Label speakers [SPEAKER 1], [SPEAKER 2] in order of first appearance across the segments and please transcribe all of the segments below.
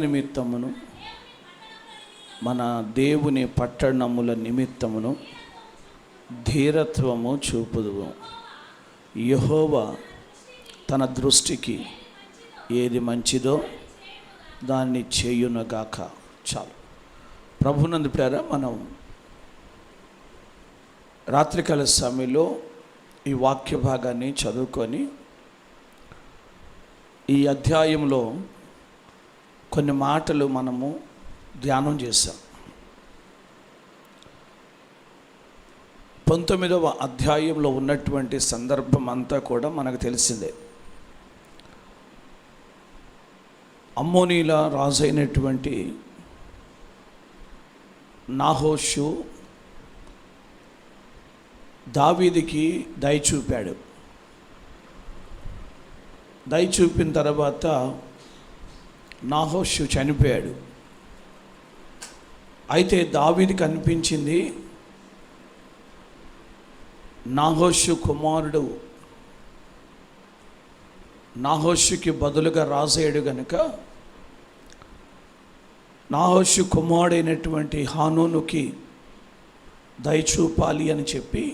[SPEAKER 1] నిమిత్తమును మన దేవుని పట్టణముల నిమిత్తమును ధీరత్వము చూపుదువు. యెహోవా తన దృష్టికి ఏది మంచిదో దాన్ని చేయునగాక. చాలు. ప్రభునందు ప్రియులారా, మనం రాత్రికాల సమయంలో ఈ వాక్య భాగాన్ని చదువుకొని ఈ అధ్యాయంలో కొన్ని మాటలు మనము ధ్యానం చేశాం. 19వ అధ్యాయంలో ఉన్నటువంటి సందర్భం అంతా కూడా మనకు తెలిసిందే. అమ్మోనీల రాజు అయినటువంటి నాహోషు దావీదుకి దయ చూపాడు. దయ చూపిన తర్వాత నాహోషు చనిపోయాడు. అయితే దావీదుకి అనిపించింది, నాహోషు కుమారుడు నాహోషుకి బదులుగా రాజయ్యాడు గనుక నాహోషు కుమారుడైనటువంటి హానూనుకి దయ చూపాలి అని చెప్పి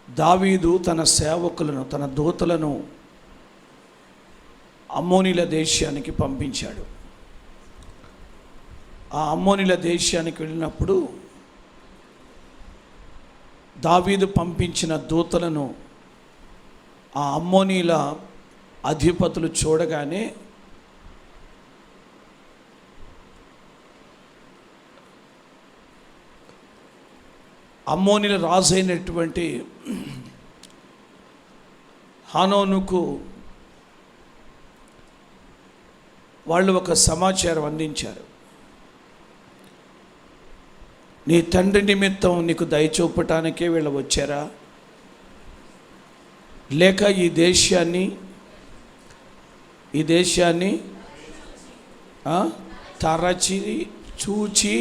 [SPEAKER 1] దావీదు తన సేవకులను, తన దూతలను అమ్మోనీల దేశానికి పంపించాడు. ఆ అమ్మోనీల దేశానికి వెళ్ళినప్పుడు దావీదు పంపించిన దూతలను ఆ అమ్మోనీల అధిపతులు చూడగానే అమ్మోనీల రాజు అయినటువంటి హానోనుకు వాళ్ళు ఒక సమాచారం అందించారు. నీ తండ్రి నిమిత్తం నీకు దయ చూపటానికే వీళ్ళు వచ్చారా, లేక ఈ దేశాన్ని తరచి చూచి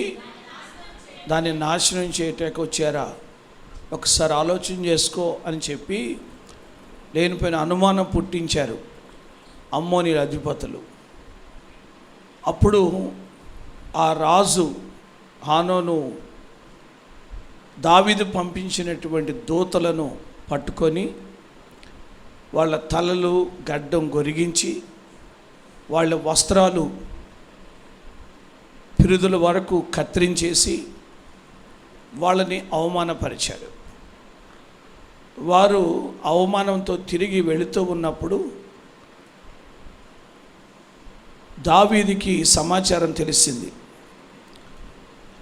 [SPEAKER 1] దాన్ని నాశనం చేయటానికి వచ్చారా, ఒకసారి ఆలోచన చేసుకో అని చెప్పి లేనిపోయిన అనుమానం పుట్టించారు అమ్మోనీల అధిపతులు. అప్పుడు ఆ రాజు హానోను దావీదు పంపించినటువంటి దూతలను పట్టుకొని వాళ్ళ తలలు గడ్డం గొరిగించి వాళ్ళ వస్త్రాలు పిరుదుల వరకు కత్తిరించేసి వాళ్ళని అవమానపరిచాడు. వారు అవమానంతో తిరిగి వెళుతూ ఉన్నప్పుడు దావీదుకి సమాచారం తెలిసింది,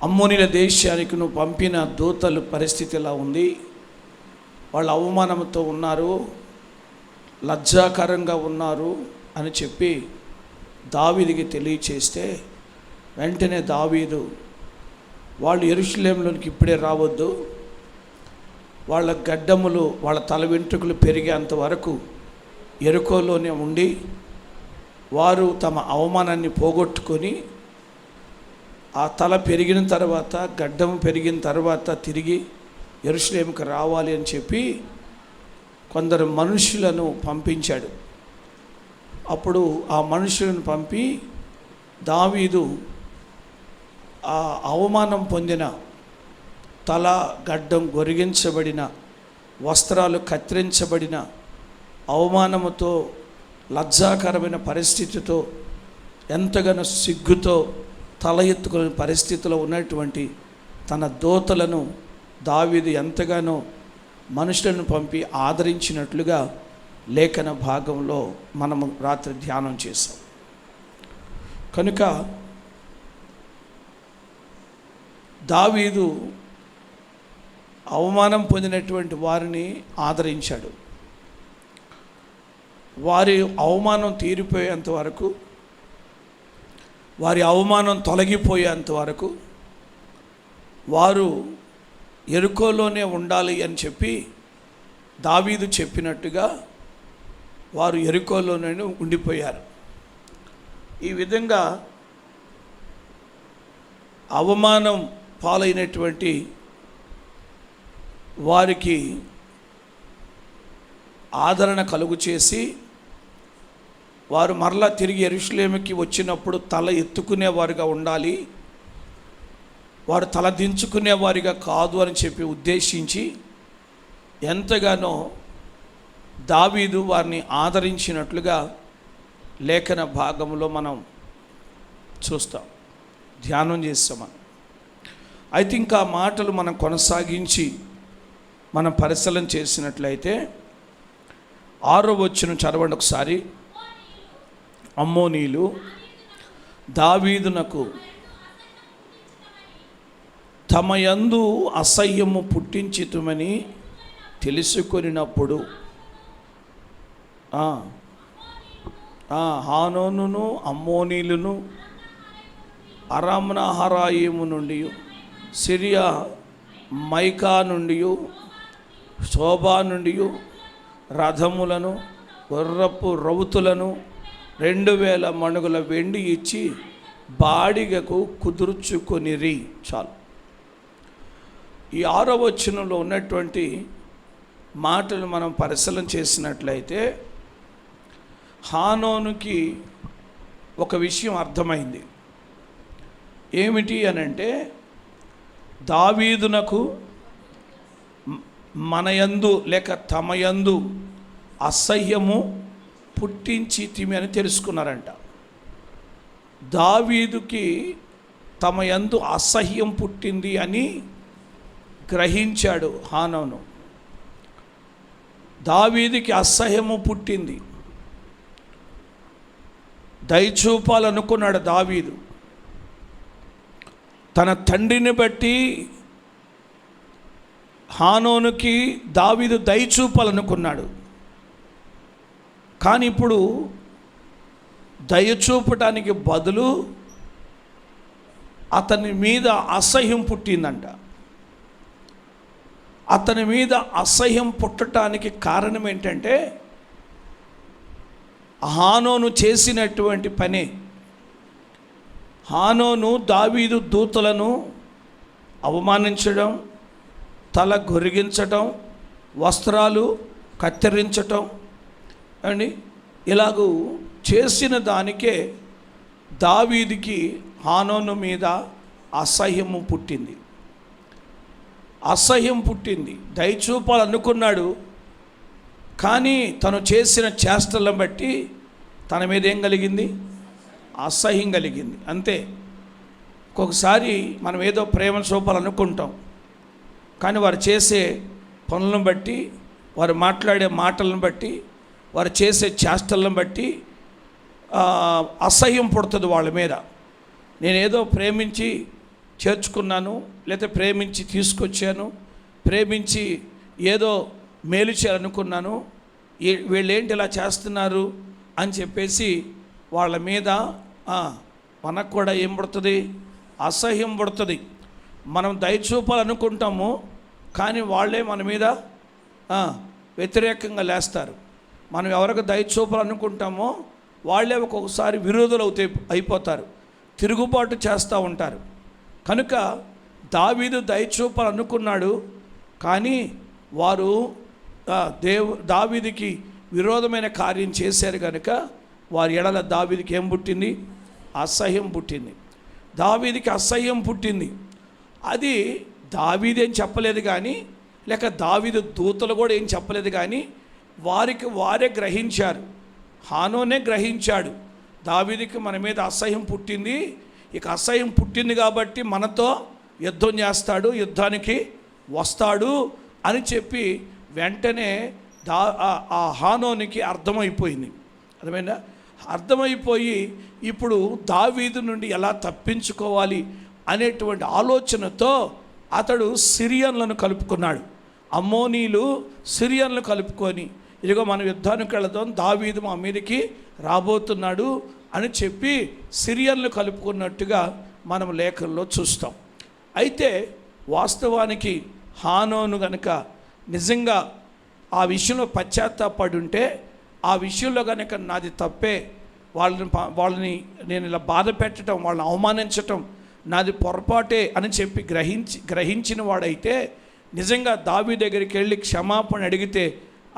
[SPEAKER 1] అమ్మోనీల దేశానికి నువ్వు పంపిన దూతలు పరిస్థితి ఎలా ఉంది, వాళ్ళు అవమానంతో ఉన్నారు, లజ్జాకరంగా ఉన్నారు అని చెప్పి దావీదుకి తెలియచేస్తే వెంటనే దావీదు, వాళ్ళు యెరూషలేములోనికి ఇప్పుడే రావద్దు, వాళ్ళ గడ్డములు వాళ్ళ తల వెంట్రుకలు పెరిగేంత వరకు యెరికోలోనే ఉండి వారు తమ అవమానాన్ని పోగొట్టుకొని ఆ తల పెరిగిన తర్వాత, గడ్డం పెరిగిన తర్వాత తిరిగి యెరూషలేముకు రావాలి అని చెప్పి కొందరు మనుషులను పంపించాడు. అప్పుడు ఆ మనుషులను పంపి దావీదు ఆ అవమానం పొందిన, తల గడ్డం గొరిగించబడిన, వస్త్రాలు కత్తిరించబడిన, అవమానముతో లజ్జాకరమైన పరిస్థితితో, ఎంతగానో సిగ్గుతో తల ఎత్తుకునే పరిస్థితిలో ఉన్నటువంటి తన దూతలను దావీదు ఎంతగానో మనుషులను పంపి ఆదరించినట్లుగా లేఖన భాగంలో మనము రాత్రి ధ్యానం చేశాం. కనుక దావీదు అవమానం పొందినటువంటి వారిని ఆదరించాడు. వారి అవమానం తీరిపోయేంత వరకు, వారి అవమానం తొలగిపోయేంత వరకు వారు యెరికోలోనే ఉండాలి అని చెప్పి దావీదు చెప్పినట్టుగా వారు యెరికోలోనే ఉండిపోయారు. ఈ విధంగా అవమానం పాలైనటువంటి వారికి ఆదరణ కలుగు చేసి వారు మరలా తిరిగి యెరూషలేముకి వచ్చినప్పుడు తల ఎత్తుకునేవారుగా ఉండాలి, వారు తల దించుకునేవారిగా కాదు అని చెప్పి ఉద్దేశించి ఎంతగానో దావీదు వారిని ఆదరించినట్లుగా లేఖన భాగంలో మనం చూస్తాం, ధ్యానం చేస్తాం. అయితే ఇంకా మాటలు మనం కొనసాగించి మనం పరిశీలన చేసినట్లయితే 6వ వచనం చదవండి ఒకసారి. అమ్మోనీయులు దావీదునకు తమ యందు అసహ్యము పుట్టించితుమని తెలుసుకొనినప్పుడు హానోనును అమ్మోనీయులను అరామ్నహరాయిము నుండి సిరియా మైకా నుండి శోభా నుండి రథములను గుర్రపు రౌతులను 2000 మణుగుల వెండి ఇచ్చి బాడిగకు కుదుర్చుకొనిరి. చాలు. ఈ 6వ వచనంలో ఉన్నటువంటి మాటలు మనం పరిశీలన చేసినట్లయితే హానోనుకి ఒక విషయం అర్థమైంది. ఏమిటి అనంటే, దావీదునకు మనయందు లేక తమయందు అసహ్యము పుట్టించితిమి అని తెలుసుకున్నారంట. దావీదుకి తమయందు అసహ్యం పుట్టింది అని గ్రహించాడు హానోను. దావీదుకి అసహ్యము పుట్టింది, దయచూపాలనుకున్నాడు దావీదు. తన తండ్రిని బట్టి హానోనుకి దావీదు దయచూపాలనుకున్నాడు. కానీ ఇప్పుడు దయచూపటానికి బదులు అతని మీద అసహ్యం పుట్టిందంట. అతని మీద అసహ్యం పుట్టడానికి కారణం ఏంటంటే హానోను చేసినటువంటి పని. హానోను దావీదు దూతలను అవమానించడం, తల గొరిగించటం, వస్త్రాలు కత్తిరించటం అండి, ఇలాగూ చేసిన దానికే దావీదుకి హానోను మీద అసహ్యము పుట్టింది. అసహ్యం పుట్టింది. దయచూపాలనుకున్నాడు, కానీ తను చేసిన చేష్టలను బట్టి తన మీద ఏం కలిగింది? అసహ్యం కలిగింది. అంతే. ఒక్కొక్కసారి మనం ఏదో ప్రేమ చూపాలనుకుంటాం, కానీ వారు చేసే పనులను బట్టి, వారు మాట్లాడే మాటలను బట్టి, వారు చేసే చేష్టలను బట్టి అసహ్యం పుడుతుంది వాళ్ళ మీద. నేనేదో ప్రేమించి చేర్చుకున్నాను, లేదా ప్రేమించి తీసుకొచ్చాను, ప్రేమించి ఏదో మేలు చేయాలనుకున్నాను, వీళ్ళేంటి ఇలా చేస్తున్నారు అని చెప్పేసి వాళ్ళ మీద మనకు కూడా ఏం పుడుతుంది? అసహ్యం పుడుతుంది. మనం దయచూపాలనుకుంటాము, కానీ వాళ్ళే మన మీద వ్యతిరేకంగా లేస్తారు. మనం ఎవరికి దయచూపాలనుకుంటామో వాళ్ళే ఒక్కొక్కసారి విరోధులు అయిపోతారు, తిరుగుబాటు చేస్తూ ఉంటారు. కనుక దావీదు దయచూపాలనుకున్నాడు, కానీ వారు దావీదుకి విరోధమైన కార్యం చేశారు కనుక వారి ఎడల దావీదుకి ఏం పుట్టింది? అసహ్యం పుట్టింది. దావీదుకి అసహ్యం పుట్టింది. అది దావీదు ఏం చెప్పలేదు కానీ, లేక దావీదు దూతలు కూడా ఏం చెప్పలేదు కానీ, వారికి వారే గ్రహించారు. హానోనే గ్రహించాడు, దావీదుకి మన మీద అసహ్యం పుట్టింది, ఇక అసహ్యం పుట్టింది కాబట్టి మనతో యుద్ధం చేస్తాడు, యుద్ధానికి వస్తాడు అని చెప్పి వెంటనే ఆ హానోనికి అర్థమైపోయింది. అర్థమైందా? అర్థమైపోయి ఇప్పుడు దావీదు నుండి ఎలా తప్పించుకోవాలి అనేటువంటి ఆలోచనతో అతడు సిరియన్లను కలుపుకున్నాడు. అమ్మోనీయులు సిరియన్లు కలుపుకొని, ఇదిగో మనం యుద్ధానికి వెళదాం, దావీదు మా మీదకి రాబోతున్నాడు అని చెప్పి సిరియన్లు కలుపుకున్నట్టుగా మనం లేఖల్లో చూస్తాం. అయితే వాస్తవానికి హానోను గనుక నిజంగా ఆ విషయంలో పశ్చాత్తాపడి ఉంటే, ఆ విషయంలో కనుక నాది తప్పే, వాళ్ళని నేను ఇలా బాధ పెట్టడం, వాళ్ళని అవమానించటం నాది పొరపాటే అని చెప్పి గ్రహించిన వాడైతే నిజంగా దావీదు దగ్గరికి వెళ్ళి క్షమాపణ అడిగితే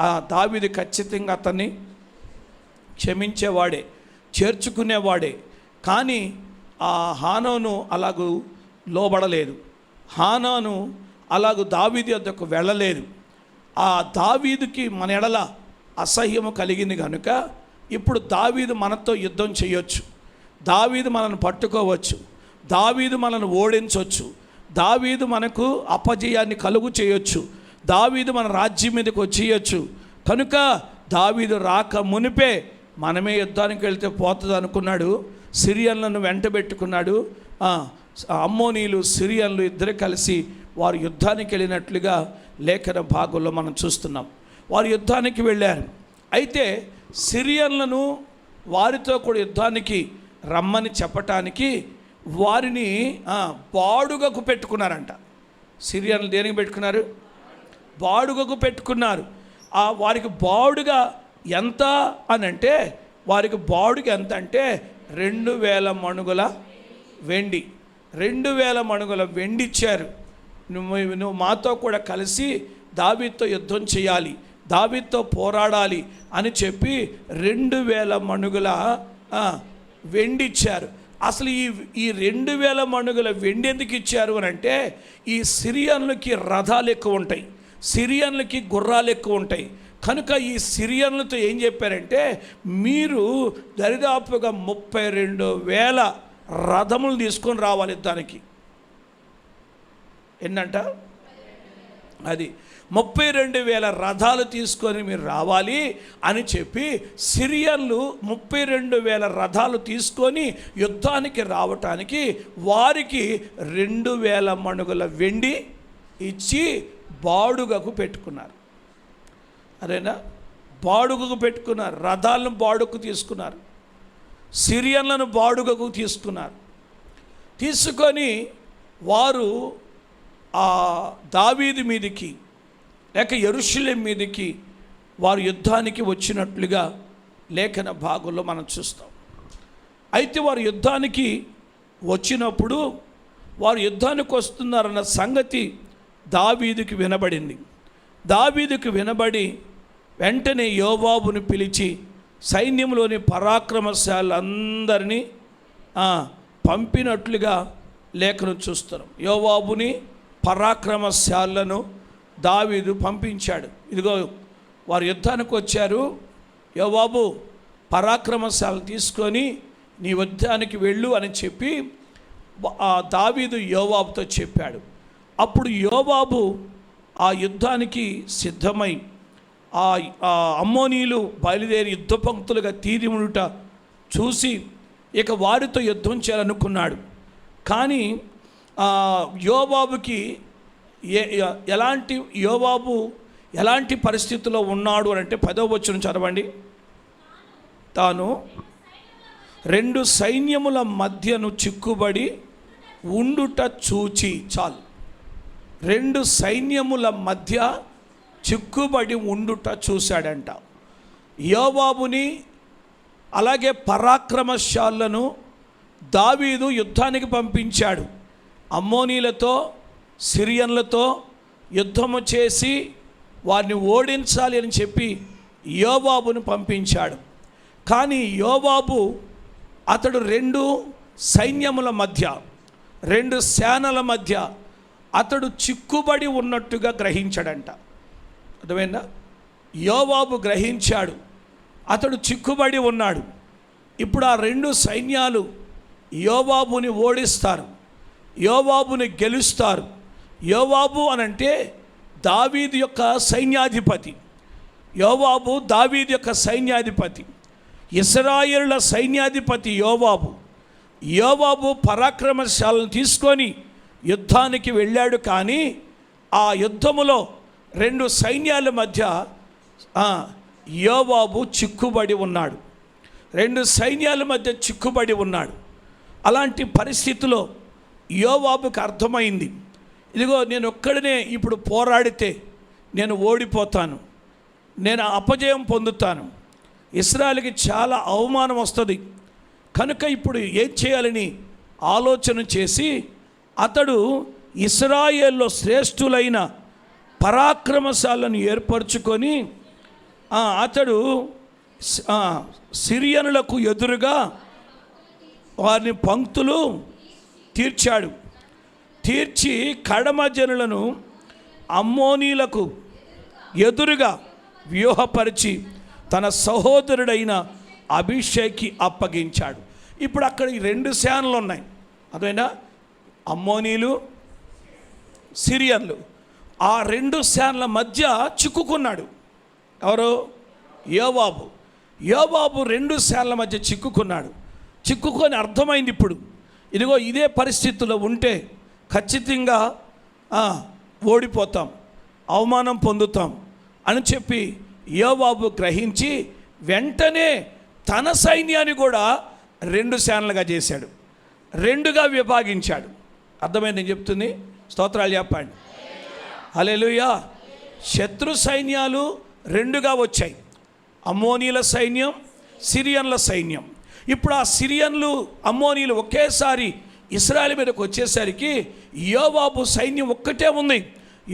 [SPEAKER 1] ఆ దావీదు ఖచ్చితంగా అతన్ని క్షమించేవాడే, చేర్చుకునేవాడే. కానీ ఆ హానోను అలాగూ లోబడలేదు. హానాను అలాగూ దావీదు వద్దకు వెళ్ళలేదు. ఆ దావీదుకి మన ఎడల అసహ్యము కలిగింది కనుక ఇప్పుడు దావీదు మనతో యుద్ధం చేయొచ్చు, దావీదు మనల్ని పట్టుకోవచ్చు, దావీదు మనల్ని ఓడించవచ్చు, దావీదు మనకు అపజయాన్ని కలుగు చేయొచ్చు, దావీదు మన రాజ్యం మీదకి వచ్చేయచ్చు. కనుక దావీదు రాక మునిపే మనమే యుద్ధానికి వెళ్తే పోతుంది అనుకున్నాడు. సిరియన్లను వెంట పెట్టుకున్నాడు. అమ్మోనీలు సిరియన్లు ఇద్దరు కలిసి వారు యుద్ధానికి వెళ్ళినట్లుగా లేఖన భాగంలో మనం చూస్తున్నాం. వారు యుద్ధానికి వెళ్ళారు. అయితే సిరియన్లను వారితో కూడా యుద్ధానికి రమ్మని చెప్పటానికి వారిని బాడుగకు పెట్టుకున్నారంట. సిరియన్లు దేనికి పెట్టుకున్నారు? బాడుగకు పెట్టుకున్నారు. వారికి బాడుగ ఎంత అని అంటే, వారికి బాడుగ ఎంత అంటే 2000 మణుగుల వెండి. 2000 మణుగుల వెండి ఇచ్చారు. నువ్వు మాతో కూడా కలిసి దావీదుతో యుద్ధం చేయాలి, దావీదుతో పోరాడాలి అని చెప్పి 2000 మణుగుల వెండి ఇచ్చారు. అసలు ఈ 2000 మణుగుల వెండి ఎందుకు ఇచ్చారు అని అంటే, ఈ సిరియన్లకి రథాలు ఎక్కువ ఉంటాయి, సిరియన్లకి గుర్రాలు ఎక్కువ ఉంటాయి. కనుక ఈ సిరియన్లతో ఏం చెప్పారంటే, మీరు దరిదాపుగా 32,000 రథములు తీసుకొని రావాలి యుద్ధానికి. ఏంటంట అది 32,000 రథాలు తీసుకొని మీరు రావాలి అని చెప్పి సిరియన్లు 32,000 రథాలు తీసుకొని యుద్ధానికి రావటానికి వారికి 2,000 మణుగుల వెండి ఇచ్చి బాడుగకు పెట్టుకున్నారు. అదేనా, బాడుగకు పెట్టుకున్నారు. రథాలను బాడుగకు తీసుకున్నారు, సిరియన్లను బాడుగకు తీసుకున్నారు. తీసుకొని వారు ఆ దావీదు మీదికి లేక యెరూషలేం మీదికి వారు యుద్ధానికి వచ్చినట్లుగా లేఖన భాగంలో మనం చూస్తాం. అయితే వారు యుద్ధానికి వచ్చినప్పుడు వారు యుద్ధానికి వస్తున్నారన్న సంగతి దావీదుకి వినబడింది. దావీదుకు వినబడి వెంటనే యోవాబును పిలిచి సైన్యంలోని పరాక్రమశాలందరినీ పంపినట్లుగా లేఖను చూస్తున్నాం. యోవాబుని పరాక్రమశాలను దావీదు పంపించాడు. ఇదిగో వారు యుద్ధానికి వచ్చారు, యోవాబు పరాక్రమశాలను తీసుకొని నీ యుద్ధానికి వెళ్ళు అని చెప్పి దావీదు యోవాబుతో చెప్పాడు. అప్పుడు యోవాబు ఆ యుద్ధానికి సిద్ధమై ఆ అమ్మోనీలు బయలుదేరి యుద్ధ పంక్తులుగా తీరిమునుట చూసి ఇక వారితో యుద్ధం చేయాలనుకున్నాడు. కానీ యోవాబుకి యోవాబు ఎలాంటి పరిస్థితుల్లో ఉన్నాడు అని అంటే 10వ వచనం చదవండి. తాను 2 సైన్యముల మధ్యను చిక్కుబడి ఉండుట చూచి, చాలు, 2 సైన్యముల మధ్య చిక్కుబడి ఉండుట చూశాడంట. యోవాబుని అలాగే పరాక్రమశాలను దావీదు యుద్ధానికి పంపించాడు. అమ్మోనీలతో సిరియన్లతో యుద్ధము చేసి వారిని ఓడించాలి అని చెప్పి యోవాబును పంపించాడు. కానీ యోవాబు అతడు 2 సైన్యముల మధ్య, 2 సేనల మధ్య అతడు చిక్కుబడి ఉన్నట్టుగా గ్రహించాడంట. అర్థమైందా? యోవాబు గ్రహించాడు, అతడు చిక్కుబడి ఉన్నాడు. ఇప్పుడు ఆ 2 సైన్యాలు యోవాబుని ఓడిస్తారు, యోవాబుని గెలుస్తారు. యోవాబు అనంటే దావీదు యొక్క సైన్యాధిపతి. యోవాబు దావీదు యొక్క సైన్యాధిపతి, ఇశ్రాయేలుల సైన్యాధిపతి యోవాబు. యోవాబు పరాక్రమశాలను తీసుకొని యుద్ధానికి వెళ్ళాడు. కానీ ఆ యుద్ధములో 2 సైన్యాల మధ్య యోవాబు చిక్కుబడి ఉన్నాడు, 2 సైన్యాల మధ్య చిక్కుబడి ఉన్నాడు. అలాంటి పరిస్థితిలో యోవాబుకి అర్థమైంది, ఇదిగో నేను ఒక్కడినే ఇప్పుడు పోరాడితే నేను ఓడిపోతాను, నేను అపజయం పొందుతాను, ఇశ్రాయేలుకి చాలా అవమానం వస్తుంది. కనుక ఇప్పుడు ఏం చేయాలని ఆలోచన చేసి అతడు ఇశ్రాయేల్లో శ్రేష్ఠులైన పరాక్రమశాలను ఏర్పరచుకొని అతడు సిరియనులకు ఎదురుగా వారిని పంక్తులు తీర్చాడు. తీర్చి కడమ జనులను అమ్మోనీలకు ఎదురుగా వ్యూహపరిచి తన సహోదరుడైన అభిషేక్కి అప్పగించాడు. ఇప్పుడు అక్కడ ఈ 2 సేనలు ఉన్నాయి. అదేనా అమ్మోనీలు, సిరియన్లు. ఆ 2 సేనల మధ్య చిక్కుకున్నాడు. ఎవరు? యోవాబు. యోవాబు 2 సేనల మధ్య చిక్కుకున్నాడు. చిక్కుకొని అర్థమైంది ఇప్పుడు, ఇదిగో ఇదే పరిస్థితుల్లో ఉంటే ఖచ్చితంగా ఓడిపోతాం, అవమానం పొందుతాం అని చెప్పి యోవాబు గ్రహించి వెంటనే తన సైన్యాన్ని కూడా 2 సేనలుగా చేశాడు, 2గా విభాగించాడు. అర్థమైంది నేను చెప్తుంది? స్తోత్రాలు చెప్పండి. హల్లెలూయా. శత్రు సైన్యాలు 2గా వచ్చాయి, అమ్మోనీల సైన్యం, సిరియన్ల సైన్యం. ఇప్పుడు ఆ సిరియన్లు, అమ్మోనీలు ఒకేసారి ఇశ్రాయేలు మీదకి వచ్చేసరికి యోవాబు సైన్యం ఒక్కటే ఉంది.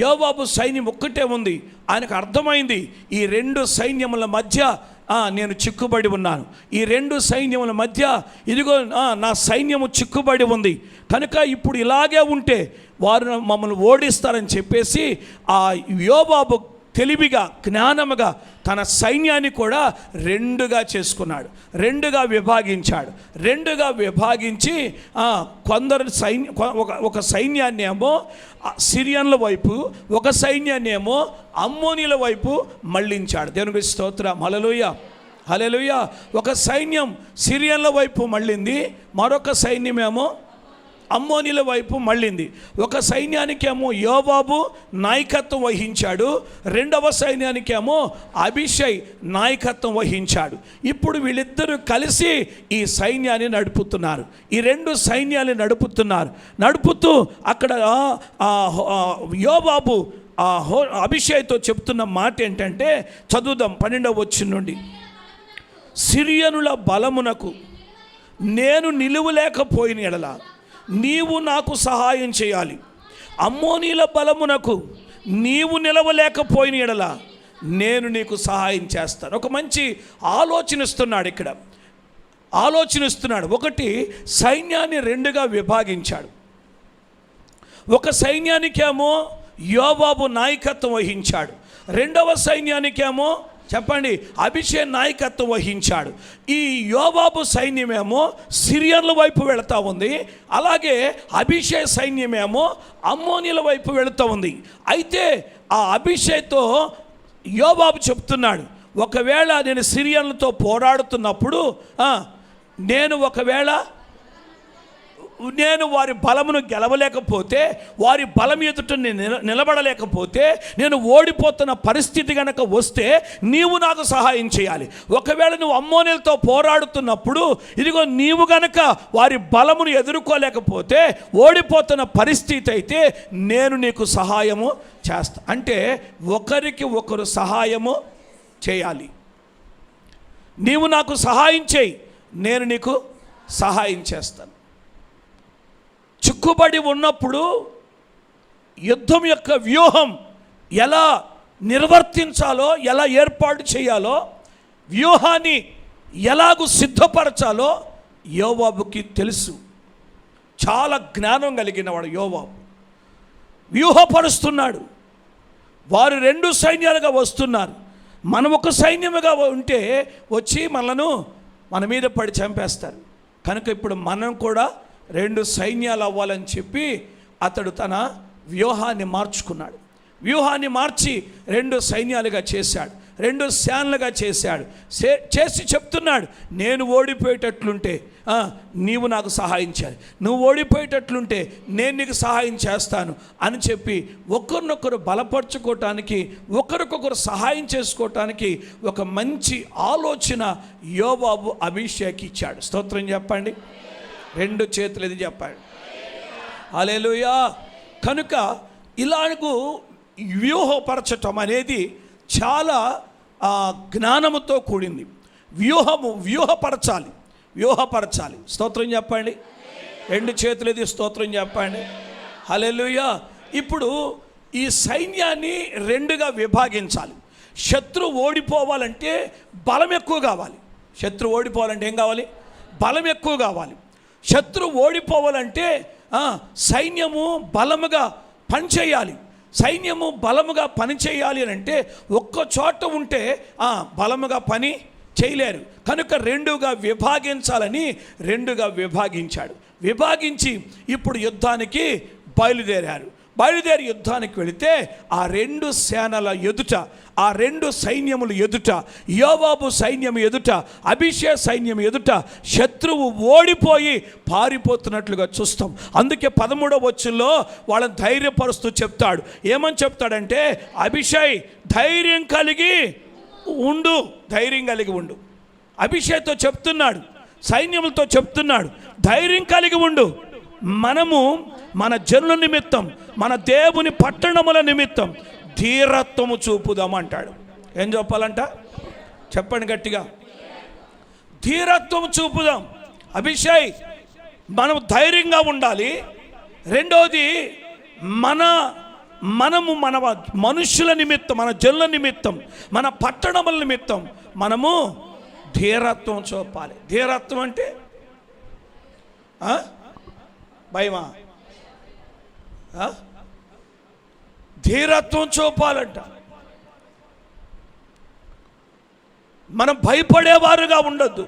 [SPEAKER 1] యోవాబు సైన్యం ఒక్కటే ఉంది. ఆయనకు అర్థమైంది, ఈ 2 సైన్యముల మధ్య నేను చిక్కుబడి ఉన్నాను. ఈ 2 సైన్యముల మధ్య ఇదిగో నా సైన్యము చిక్కుబడి ఉంది. కనుక ఇప్పుడు ఇలాగే ఉంటే వారు మమ్మల్ని ఓడిస్తారని చెప్పేసి ఆ యోవాబు తెలివిగా, జ్ఞానముగా తన సైన్యాన్ని కూడా 2గా చేసుకున్నాడు, 2గా విభాగించాడు. 2గా విభాగించి కొందరు ఒక సైన్యాన్ని ఏమో సిరియన్ల వైపు, ఒక సైన్యాన్ని ఏమో అమ్మోనీల వైపు మళ్ళించాడు. దేవునికి స్తోత్రం. హల్లెలూయా, హల్లెలూయా. ఒక సైన్యం సిరియన్ల వైపు మళ్ళింది, మరొక సైన్యమేమో అమ్మోనీల వైపు మళ్ళింది. ఒక సైన్యానికేమో యోవాబు నాయకత్వం వహించాడు, 2వ సైన్యానికేమో అభిషై నాయకత్వం వహించాడు. ఇప్పుడు వీళ్ళిద్దరూ కలిసి ఈ సైన్యాన్ని నడుపుతున్నారు. ఈ 2 సైన్యాన్ని నడుపుతూ అక్కడ యోవాబు అభిషైతో చెప్తున్న మాట ఏంటంటే, చదువుదాం 12వ వచనం నుండి. సిరియనుల బలమునకు నేను నిలువలేకపోయిన ఎడల నీవు నాకు సహాయం చేయాలి. అమ్మోనీల బలమునకు నీవు నిలవలేకపోయిన ఎడల నేను నీకు సహాయం చేస్తాను. ఒక మంచి ఆలోచనిస్తున్నాడు ఇక్కడ, ఆలోచనిస్తున్నాడు. ఒకటి, సైన్యాన్ని 2గా విభాగించాడు. ఒక సైన్యానికేమో యోవాబు నాయకత్వం వహించాడు, 2వ సైన్యానికేమో చెప్పండి అభిషే నాయకత్వం వహించాడు. ఈ యోవాబు సైన్యమేమో సిరియన్ల వైపు వెళుతూ ఉంది, అలాగే అభిషే సైన్యమేమో అమ్మోనీల వైపు వెళుతూ ఉంది. అయితే ఆ అభిషేతో యోవాబు చెప్తున్నాడు, ఒకవేళ నేను సిరియన్లతో పోరాడుతున్నప్పుడు నేను వారి బలమును గెలవలేకపోతే, వారి బలం ఎదుట నిలబడలేకపోతే, నేను ఓడిపోతున్న పరిస్థితి కనుక వస్తే నీవు నాకు సహాయం చేయాలి. ఒకవేళ నువ్వు అమ్మోనీలతో పోరాడుతున్నప్పుడు ఇదిగో నీవు గనక వారి బలమును ఎదుర్కోలేకపోతే, ఓడిపోతున్న పరిస్థితి అయితే నేను నీకు సహాయము చేస్తా. అంటే ఒకరికి ఒకరు సహాయము చేయాలి. నీవు నాకు సహాయం చేయి, నేను నీకు సహాయం చేస్తాను. చిక్కుబడి ఉన్నప్పుడు యుద్ధం యొక్క వ్యూహం ఎలా నిర్వర్తించాలో, ఎలా ఏర్పాటు చేయాలో, వ్యూహాన్ని ఎలాగూ సిద్ధపరచాలో యోవాబుకి తెలుసు. చాలా జ్ఞానం కలిగిన వాడు యోవాబు. వ్యూహపరుస్తున్నాడు. వారు 2 సైన్యాలుగా వస్తున్నారు. మనం ఒక సైన్యముగా ఉంటే వచ్చి మన మీద పడి చంపేస్తారు. కనుక ఇప్పుడు మనం కూడా 2 సైన్యాలు అవ్వాలని చెప్పి అతడు తన వ్యూహాన్ని మార్చుకున్నాడు. వ్యూహాన్ని మార్చి 2 సైన్యాలుగా చేశాడు, 2 సేనలుగా చేశాడు. చేసి చెప్తున్నాడు, నేను ఓడిపోయేటట్లుంటే నీవు నాకు సహాయం చేయాలి, నువ్వు ఓడిపోయేటట్లుంటే నేను నీకు సహాయం చేస్తాను అని చెప్పి ఒకరినొకరు బలపరచుకోవటానికి, ఒకరికొకరు సహాయం చేసుకోవటానికి ఒక మంచి ఆలోచన యోవాబు అభిషేక్ ఇచ్చాడు. స్తోత్రం చెప్పండి. 2 చేతులు ఇది చెప్పండి. హల్లెలూయా. కనుక ఇలాగూ వ్యూహపరచటం అనేది చాలా జ్ఞానముతో కూడింది. వ్యూహపరచాలి. స్తోత్రం చెప్పండి. 2 చేతులు ఇది స్తోత్రం చెప్పండి. హల్లెలూయా. ఇప్పుడు ఈ సైన్యాన్ని 2గా విభాగించాలి. శత్రువు ఓడిపోవాలంటే బలం ఎక్కువ కావాలి. శత్రువు ఓడిపోవాలంటే ఏం కావాలి? బలం ఎక్కువ కావాలి. శత్రువు ఓడిపోవాలంటే సైన్యము బలముగా పనిచేయాలి. సైన్యము బలముగా పని చేయాలి అని అంటే ఒక్క చోట ఉంటే బలముగా పని చేయలేరు. కనుక రెండుగా విభాగించాలని రెండుగా విభాగించాడు. విభాగించి ఇప్పుడు యుద్ధానికి బయలుదేరి యుద్ధానికి వెళితే ఆ రెండు సేనల ఎదుట, ఆ రెండు సైన్యములు ఎదుట, యోవాబు సైన్యం ఎదుట, అభిషే సైన్యం ఎదుట శత్రువు ఓడిపోయి పారిపోతున్నట్లుగా చూస్తాం. అందుకే 13వ వచనంలో వాళ్ళని ధైర్యపరుస్తూ చెప్తాడు. ఏమని చెప్తాడంటే, అభిషేక్ ధైర్యం కలిగి ఉండు, ధైర్యం కలిగి ఉండు. అభిషేక్తో చెప్తున్నాడు, సైన్యములతో చెప్తున్నాడు, ధైర్యం కలిగి ఉండు. మనము మన జనుల నిమిత్తం, మన దేవుని పట్టణముల నిమిత్తం ధీరత్వము చూపుదామంటాడు. ఏం చెప్పాలంట? చెప్పండి గట్టిగా. ధీరత్వం చూపుదాం. అభిషేక్, మనం ధైర్యంగా ఉండాలి. రెండోది, మనము మన మనుషుల నిమిత్తం, మన జనుల నిమిత్తం, మన పట్టణముల నిమిత్తం మనము ధీరత్వం చూపాలి. ధీరత్వం అంటే భయమా? ధీరత్వం చూపాలంట. మనం భయపడేవారుగా ఉండొద్దు,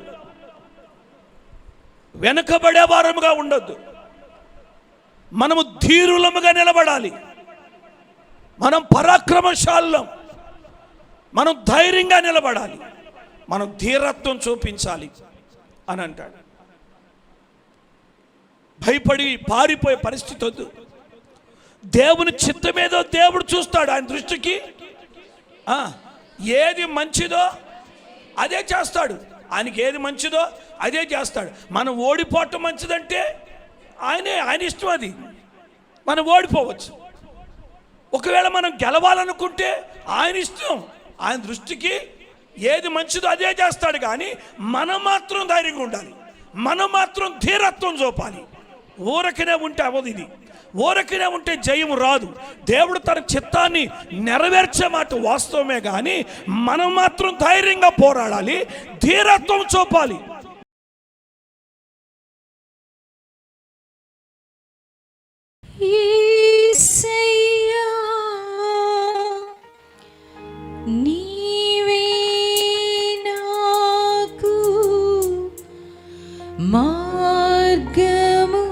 [SPEAKER 1] వెనకబడేవారముగా ఉండొద్దు. మనము ధీరులముగా నిలబడాలి. మనం పరాక్రమశాలం, మనం ధైర్యంగా నిలబడాలి, మనం ధీరత్వం చూపించాలి అని అంటాడు. భయపడి పారిపోయే పరిస్థితి వద్దు. దేవుని చిత్తమేదో దేవుడు చూస్తాడు. ఆయన దృష్టికి ఏది మంచిదో అదే చేస్తాడు. ఆయనకి ఏది మంచిదో అదే చేస్తాడు. మనం ఓడిపోవటం మంచిదంటే ఆయన ఇష్టం. అది మనం ఓడిపోవచ్చు. ఒకవేళ మనం గెలవాలనుకుంటే ఆయన ఇష్టం. ఆయన దృష్టికి ఏది మంచిదో అదే చేస్తాడు. కానీ మనం మాత్రం ధైర్యంగా ఉండాలి, మనం మాత్రం ధీరత్వం చూపాలి. ఊరకనే ఉంటే అవదు. ఇది ఊరకనే ఉంటే జయం రాదు. దేవుడు తన చిత్తాన్ని నెరవేర్చే మాట వాస్తవమే, కానీ మనం మాత్రం ధైర్యంగా పోరాడాలి, ధీరత్వం చూపాలి.
[SPEAKER 2] నీవే నాకు మార్గము,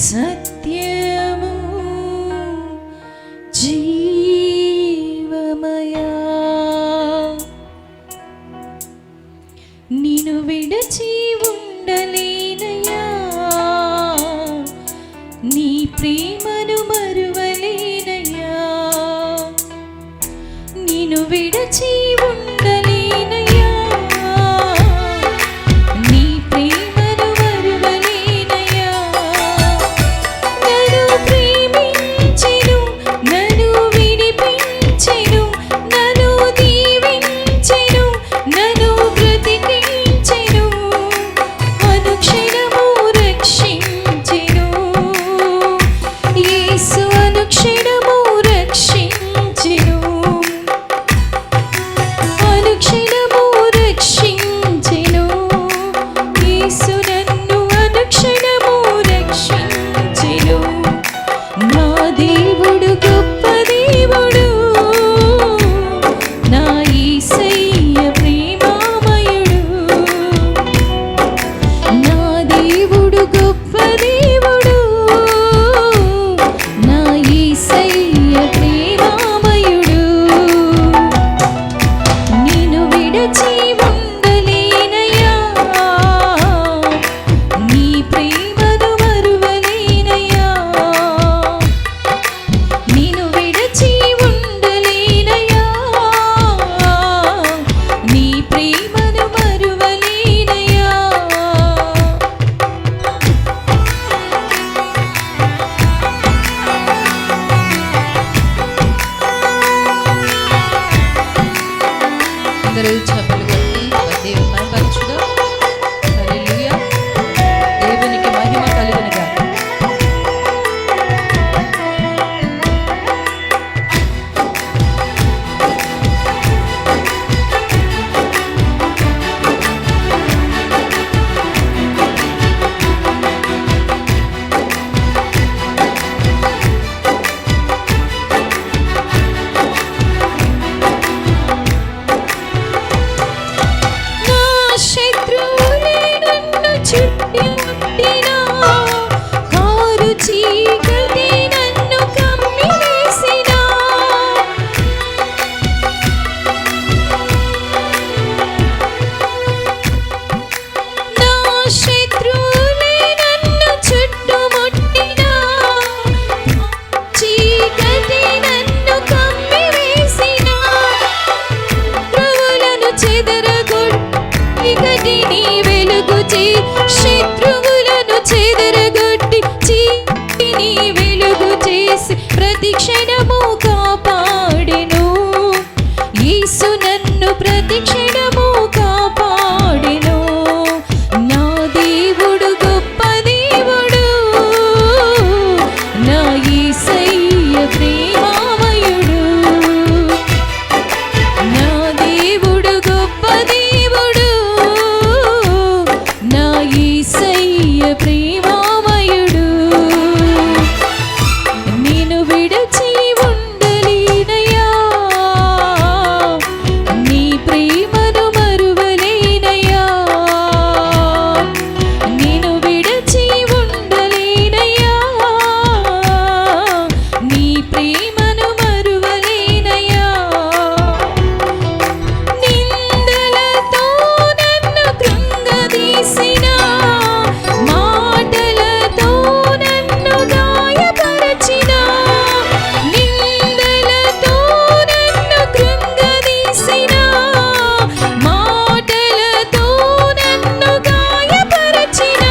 [SPEAKER 2] సత్యము, జీవమయా. నిన్ను విడచి ఉండలేనయ్యా, నీ ప్రేమను మరువలేనయ్యా. నిన్ను విడచి ఉండలేనయ్యా, నీ ప్రేమ శత్రువులను చెదరగొట్టి చీకటిని వెలుగు చేసి ప్రతి క్షణము కాపాడెను. యేసు నన్ను ప్రతి క్షణము కాపాడెను. నా దేవుడు గొప్ప దేవుడు, నా యేసయ్య ప్రేమామయుడు. నా దేవుడు గొప్ప దేవుడు, నా యేసయ్య ప్రేమామయుడు. నిన్ను విడచి ఉండలేనయ్యా, నీ ప్రేమను మరువలేనయ్యా. నిన్ను విడచి ఉండలేనయ్యా, నీ ప్రేమను మరువలేనయ్యా. నిందలతో నన్ను కృంగదీసిన, మాటలతో నన్ను గాయపరచిన, నిందలతో నన్ను కృంగదీసిన, మాటలతో నన్ను గాయపరచిన,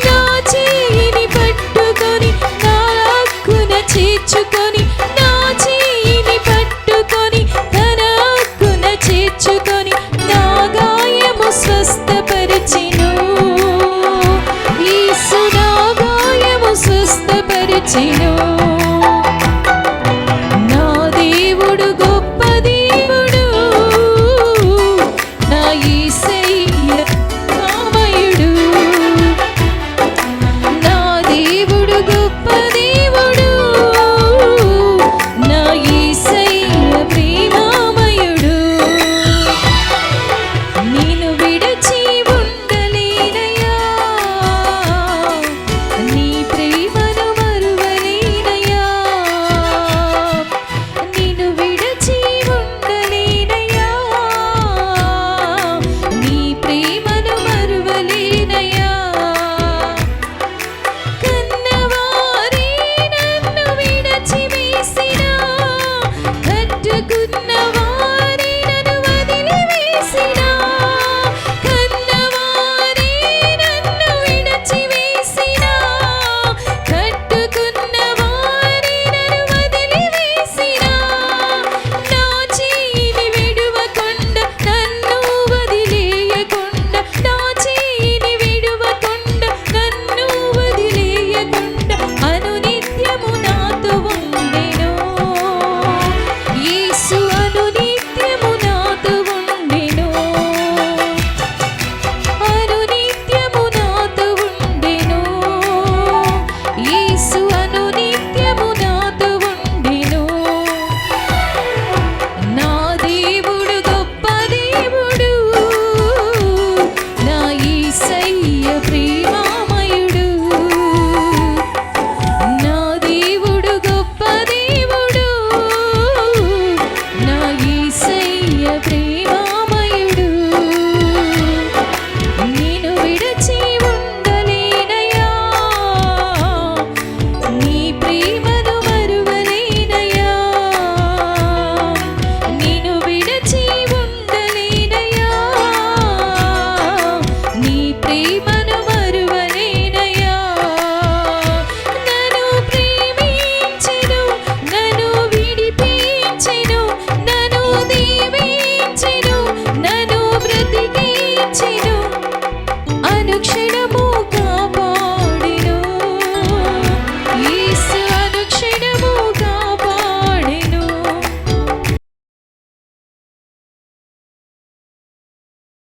[SPEAKER 2] నా చేయిని పట్టుకొని నా హక్కున చేర్చుకొని, నా చేయిని పట్టుకొని తన హక్కున చేర్చుకొని, నా గాయము స్వస్థపరిచెను. యేసు నా గాయము స్వస్థపరిచెను. నా దేవుడు గొప్ప దేవుడు, నా యేసయ్య ప్రేమామయుడు. నా దేవుడు గొప్ప దేవుడు, నా యేసయ్య ప్రేమామయుడు. నిన్ను విడచి ఉండలేనయ్యా, నీ ప్రేమను మరువలేనయ్యా. నిన్ను విడచి ఉండలేనయ్యా, నీ ప్రేమను మరువలేనయ్యా. కన్నవారే నన్ను విడచి వేసిన, కట్టుకున్నవారే నన్ను వదిలివేసిన, కన్నవారే నన్ను విడచి వేసిన, కట్టుకున్నవారే నన్ను వదిలివేసిన, నా చేయిని విడువకుండా నన్ను వదిలేయకుండా, నా చేయిని విడువకుండా నన్ను వదిలేయకుండా అనునిత్యము నాతో ఉండెను. యేసు అనునిత్యము నాతో ఉండెను, అనునిత్యము నాతో ఉండెను. యేసు అనునిత్యము నాతో ఉండెను. నా దేవుడు గొప్ప దేవుడు, నా యేసయ్య